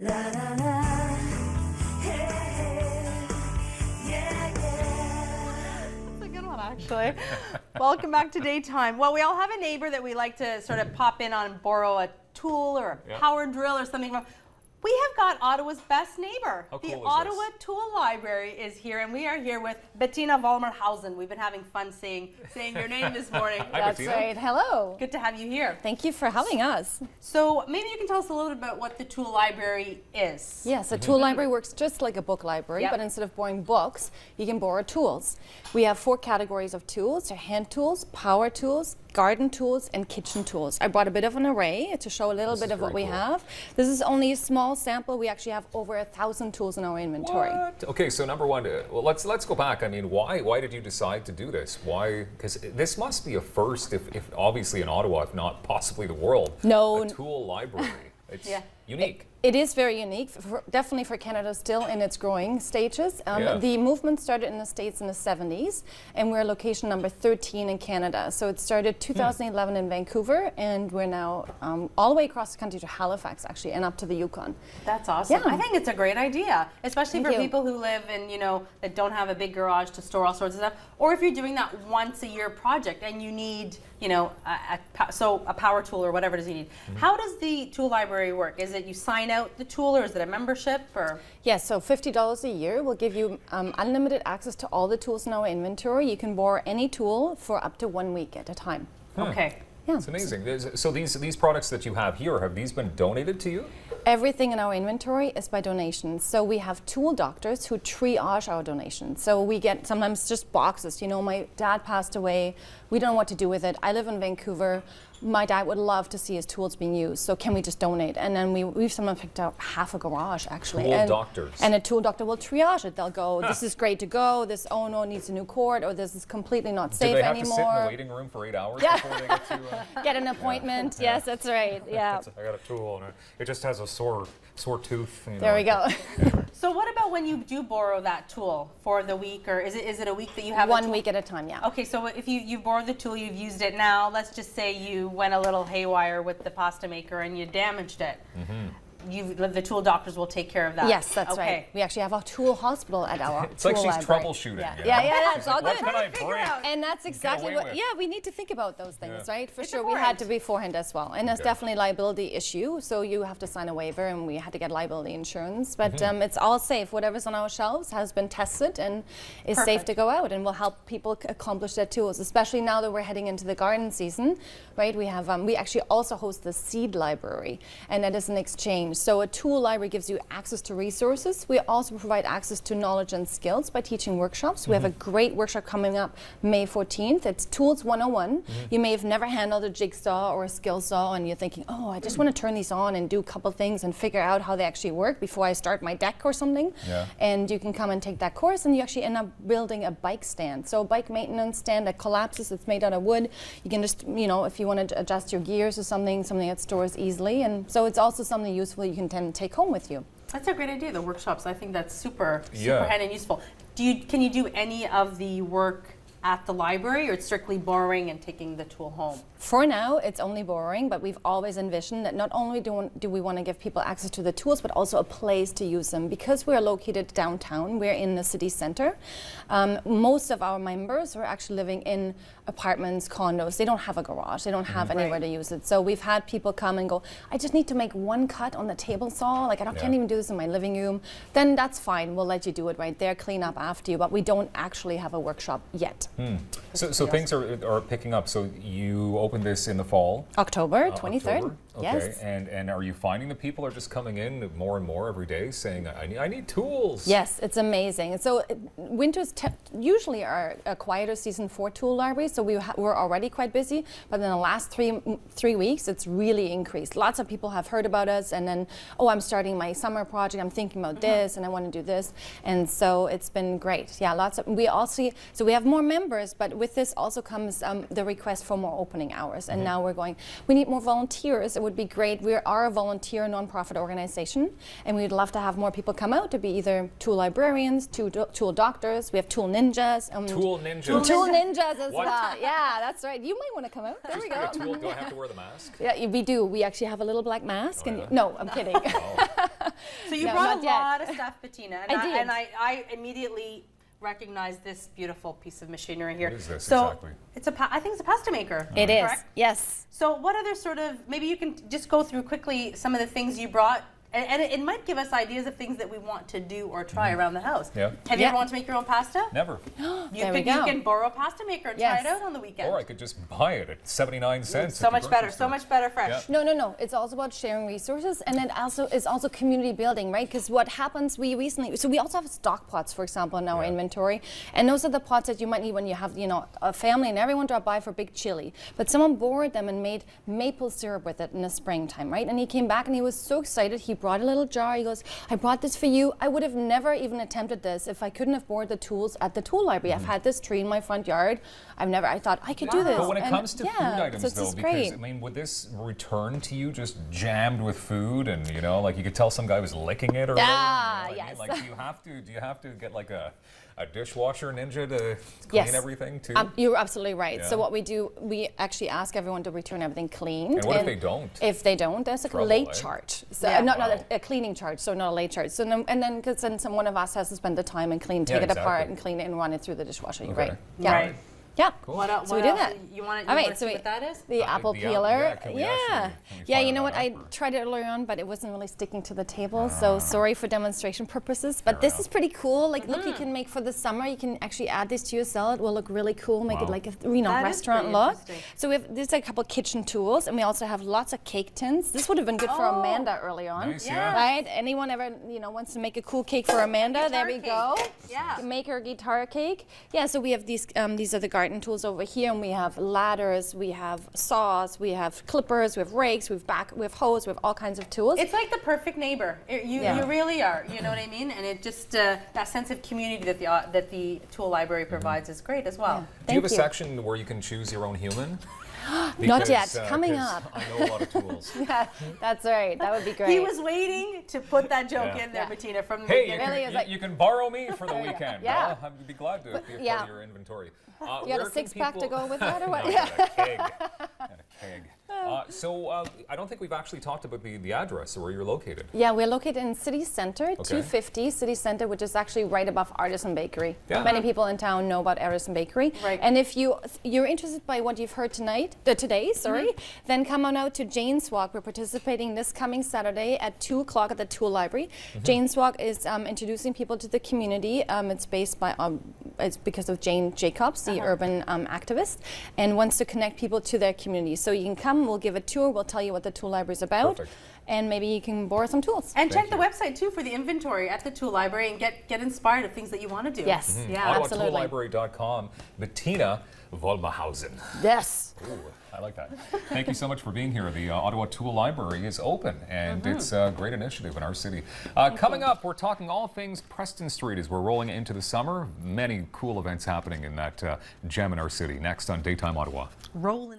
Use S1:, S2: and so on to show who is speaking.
S1: La la la, hey, hey, yeah, yeah.
S2: That's a good one, actually. Welcome back to Daytime. Well, we all have a neighbor that we like to sort of pop in on and borrow a tool or a power drill or something from. We have got Ottawa's best neighbor.
S3: How cool
S2: The
S3: is
S2: Ottawa
S3: this?
S2: Tool Library is here, and we are here with Bettina Vollmer. We've been having fun saying your name this morning.
S3: Hi,
S4: That's
S3: Bettina.
S4: right. Hello.
S2: Good to have you here.
S4: Thank you for having us.
S2: So maybe you can tell us a little bit about what the Tool Library is.
S4: Yes, a tool library works just like a book library,
S2: Yep.
S4: but instead of borrowing books, you can borrow tools. We have 4 categories of tools: so hand tools, power tools, garden tools, and kitchen tools. I brought a bit of an array to show a little bit of what we have. This is only a small sample. We actually have over 1,000 tools in our inventory.
S3: What? Okay, so number one, well, let's go back. I mean, why did you decide to do this? Why? Because this must be a first, if obviously in Ottawa, if not possibly the world.
S4: No.
S3: A tool library. It's
S2: Yeah.
S3: unique.
S4: It is very unique, definitely for Canada, still in its growing stages.
S3: Yeah.
S4: The movement started in the States in the 70s, and we're location number 13 in Canada. So it started 2011 in Vancouver, and we're now all the way across the country to Halifax, actually, and up to the Yukon.
S2: That's awesome.
S4: Yeah.
S2: I think it's a great idea, especially
S4: Thank
S2: for
S4: you.
S2: people who live in, that don't have a big garage to store all sorts of stuff, or if you're doing that once a year project and you need, a power tool or whatever it is you need. How does the tool library work? Is it you sign out the tool, or is it a membership, or?
S4: Yes, so $50 a year will give you unlimited access to all the tools in our inventory. You can borrow any tool for up to 1 week at a time.
S2: Okay.
S4: Yeah.
S3: It's amazing. So these products that you have here, have these been donated to you?
S4: Everything in our inventory is by donation. So we have tool doctors who triage our donations. So we get sometimes just boxes. My dad passed away. We don't know what to do with it. I live in Vancouver. My dad would love to see his tools being used. So can we just donate? And then we've someone picked out half a garage, actually.
S3: Tool doctors.
S4: And a tool doctor will triage it. They'll go, this is great to go. This, oh no, needs a new cord. Or this is completely not
S3: Do
S4: safe
S3: they have
S4: anymore.
S3: to sit in the waiting room for 8 hours
S4: Yeah.
S3: before they get to?
S4: Get an appointment. Yes, that's right. Yeah.
S5: I got a tool and it just has a sore tooth.
S4: There we go.
S2: So what about when you do borrow that tool for the week, or is it a week that you have?
S4: 1 week at a time, yeah.
S2: Okay, so if you borrowed the tool, you've used it now. Let's just say you went a little haywire with the pasta maker and you damaged it. The tool doctors will take care of that.
S4: Yes, that's
S2: okay.
S4: right. We actually have a tool hospital at our
S3: It's
S4: tool
S3: like she's
S4: library.
S3: troubleshooting.
S4: Yeah,
S3: you
S4: yeah,
S3: know?
S4: yeah, that's all
S3: What
S4: good.
S3: can I
S2: Figure
S3: break?
S2: out.
S4: And that's exactly
S3: away
S4: what,
S3: with.
S4: yeah, we need to think about those things, right? For
S2: It's
S4: sure, we
S2: important.
S4: had to beforehand as well. And there's
S3: Okay.
S4: definitely a liability issue, so you have to sign a waiver, and we had to get liability insurance. But it's all safe. Whatever's on our shelves has been tested and is safe
S2: Perfect.
S4: to go out, and will help people accomplish their tools, especially now that we're heading into the garden season, right? We have, we actually also host the seed library, and that is an exchange. So a tool library gives you access to resources. We also provide access to knowledge and skills by teaching workshops. We have a great workshop coming up May 14th. It's Tools 101. You may have never handled a jigsaw or a skill saw, and you're thinking, oh, I just want to turn these on and do a couple things and figure out how they actually work before I start my deck or something.
S3: Yeah.
S4: And you can come and take that course, and you actually end up building a bike stand. So a bike maintenance stand that collapses. It's made out of wood. You can just, if you want to adjust your gears or something that stores easily. And so it's also something useful you can then take home with you.
S2: That's a great idea, the workshops. I think that's super
S3: Yeah.
S2: handy and useful. Can you do any of the work at the library, or it's strictly borrowing and taking the tool home?
S4: For now, it's only borrowing, but we've always envisioned that not only do we want to give people access to the tools, but also a place to use them. Because we're located downtown, we're in the city center, most of our members are actually living in apartments, condos. They don't have a garage. They don't have anywhere to use it. So we've had people come and go, I just need to make one cut on the table saw. Like, can't even do this in my living room. Then that's fine. We'll let you do it right there, clean up after you. But we don't actually have a workshop yet.
S3: So things are picking up. So you opened this in the fall.
S4: October 23rd.
S3: October? Okay.
S4: Yes.
S3: And are you finding that people are just coming in more and more every day saying, I need tools?
S4: Yes, it's amazing. So winters usually are a quieter season for tool libraries, so we're already quite busy, but in the last three weeks, it's really increased. Lots of people have heard about us, and then, I'm starting my summer project, I'm thinking about this, and I want to do this, and so it's been great. Yeah, we have more members, but with this also comes the request for more opening hours, and now we're going, we need more volunteers. It would be great. We are a volunteer nonprofit organization, and we'd love to have more people come out to be either tool librarians, tool doctors. We have tool ninjas.
S3: Tool ninjas.
S4: Tool ninjas as
S3: What?
S4: well. Yeah, that's right. You might want to come out. There we go.
S3: A tool, do I have to wear the mask?
S4: Yeah, we do. We actually have a little black mask.
S3: Oh,
S4: and
S3: yeah?
S4: no, I'm kidding.
S3: Oh.
S2: So you
S4: No,
S2: brought
S4: not
S2: a
S4: yet.
S2: lot of stuff, Bettina, and
S4: I did.
S2: and I immediately recognized this beautiful piece of machinery here.
S3: What is this
S2: so
S3: exactly?
S2: It's I think it's a pasta maker.
S4: It is,
S2: correct?
S4: yes.
S2: So what other sort of, maybe you can just go through quickly some of the things you brought, and it might give us ideas of things that we want to do or try around the house.
S3: Yeah.
S2: Have you
S4: Yeah.
S2: ever wanted to make your own pasta?
S3: Never.
S4: There we go.
S2: You can borrow a pasta maker and try
S4: Yes.
S2: it out on the weekend.
S3: Or I could just buy it at 79 cents.
S2: So
S3: at the
S2: much
S3: grocery
S2: better, so
S3: store.
S2: much better fresh.
S3: Yeah.
S4: No. It's also about sharing resources, and it also is also community building, right? Because what happens, we also have stock pots, for example, in our
S3: Yeah.
S4: inventory, and those are the pots that you might need when you have, a family and everyone drop by for big chili. But someone borrowed them and made maple syrup with it in the springtime, right? And he came back and he was so excited. He brought a little jar. He goes, "I brought this for you. I would have never even attempted this if I couldn't have borrowed the tools at the tool library. I've had this tree in my front yard. I thought I could do this."
S3: But when it
S4: And
S3: comes to food items,
S4: so it's
S3: though,
S4: just
S3: because
S4: great.
S3: I mean, would this return to you just jammed with food, and like you could tell some guy was licking it or whatever?
S4: Ah,
S3: you know what I mean?
S4: yes.
S3: Like, do you have to get like a dishwasher ninja to clean
S4: Yes.
S3: everything too?
S4: You're absolutely right.
S3: Yeah.
S4: So what we do, we actually ask everyone to return everything clean.
S3: And what if they don't?
S4: If they don't, there's a
S3: Trouble,
S4: late
S3: eh?
S4: charge. So
S2: Yeah.
S4: not
S3: Wow.
S4: a cleaning charge, so not a late charge. So because then one of us has to spend the time and take it apart
S3: exactly.
S4: and clean it and run it through the dishwasher. You're
S3: Okay.
S4: right. Yeah.
S2: Right.
S4: Yeah.
S2: What else?
S4: So we do that.
S2: You want to
S4: All right,
S2: see
S4: so
S2: what that is?
S4: The apple
S3: the
S4: peeler.
S3: yeah, can we
S4: yeah.
S3: actually- can we
S4: Yeah,
S3: fire
S4: you know
S3: that
S4: what? I
S3: up, or-
S4: tried it earlier on, but it wasn't really sticking to the table. So sorry for demonstration purposes. But this is pretty cool. Like, look, you can make for the summer. You can actually add this to your salad. It will look really cool. Make it
S3: Wow.
S4: like a
S2: That is
S4: restaurant
S2: pretty
S4: look.
S2: interesting.
S4: So there's a couple kitchen tools, and we also have lots of cake tins. This would have been good for
S2: Oh.
S4: Amanda early on.
S3: Nice, yeah.
S4: Right? Anyone ever wants to make a cool cake for Amanda? There we
S2: Guitar
S4: go.
S2: cake. Yeah.
S4: Make her guitar cake. Yeah. So we have these. These are the garden tools over here, and we have ladders, we have saws, we have clippers, we have rakes, we have hoes, we have all kinds of tools.
S2: It's like the perfect neighbor. You really are. You know what I mean? And it just that sense of community that the tool library provides is great as well.
S3: Do you have
S4: Thank
S3: a
S4: you.
S3: section where you can choose your own human?
S4: Not yet.
S3: Because,
S4: Coming
S3: 'cause
S4: up.
S3: I know a lot of tools.
S4: Yeah, that's right. That would be great.
S2: He was waiting to put that joke
S3: Yeah.
S2: in there,
S4: Yeah.
S2: Bettina, from the
S3: Hey, you
S2: beginning.
S3: can,
S4: Really is like-
S3: you can borrow me for the weekend.
S4: Yeah.
S3: Well, I'd be glad to be a part
S4: yeah.
S3: of your inventory.
S4: You got
S3: where
S4: a
S3: can
S4: 6-pack to
S3: people-
S4: go with that, or what?
S3: No, I
S4: Yeah.
S3: got a keg. Got a keg. So I don't think we've actually talked about the address or where you're located.
S4: Yeah, we're located in City Center, 250 City Center, which is actually right above Artisan Bakery.
S3: Yeah.
S4: Many people in town know about Artisan Bakery.
S2: Right.
S4: And if you're interested by what you've heard today, then come on out to Jane's Walk. We're participating this coming Saturday at 2 o'clock at the Tool Library. Jane's Walk is introducing people to the community. It's based by it's because of Jane Jacobs, the urban activist, and wants to connect people to their community. So you can come, we'll give a tour, we'll tell you what the Tool Library is about,
S3: Perfect.
S4: and maybe you can borrow some tools.
S2: And check
S3: Thank
S2: the
S3: you.
S2: website too for the inventory at the tool library and get inspired of things that you want to do.
S4: Yes.
S2: Yeah.
S4: Absolutely.
S3: OttawaToolLibrary.com. Bettina Vollmer.
S4: Yes.
S3: Ooh, I like that. Thank you so much for being here. The Ottawa Tool Library is open, and it's a great initiative in our city. Coming up, we're talking all things Preston Street as we're rolling into the summer. Many cool events happening in that gem in our city. Next on Daytime Ottawa.
S2: Rolling.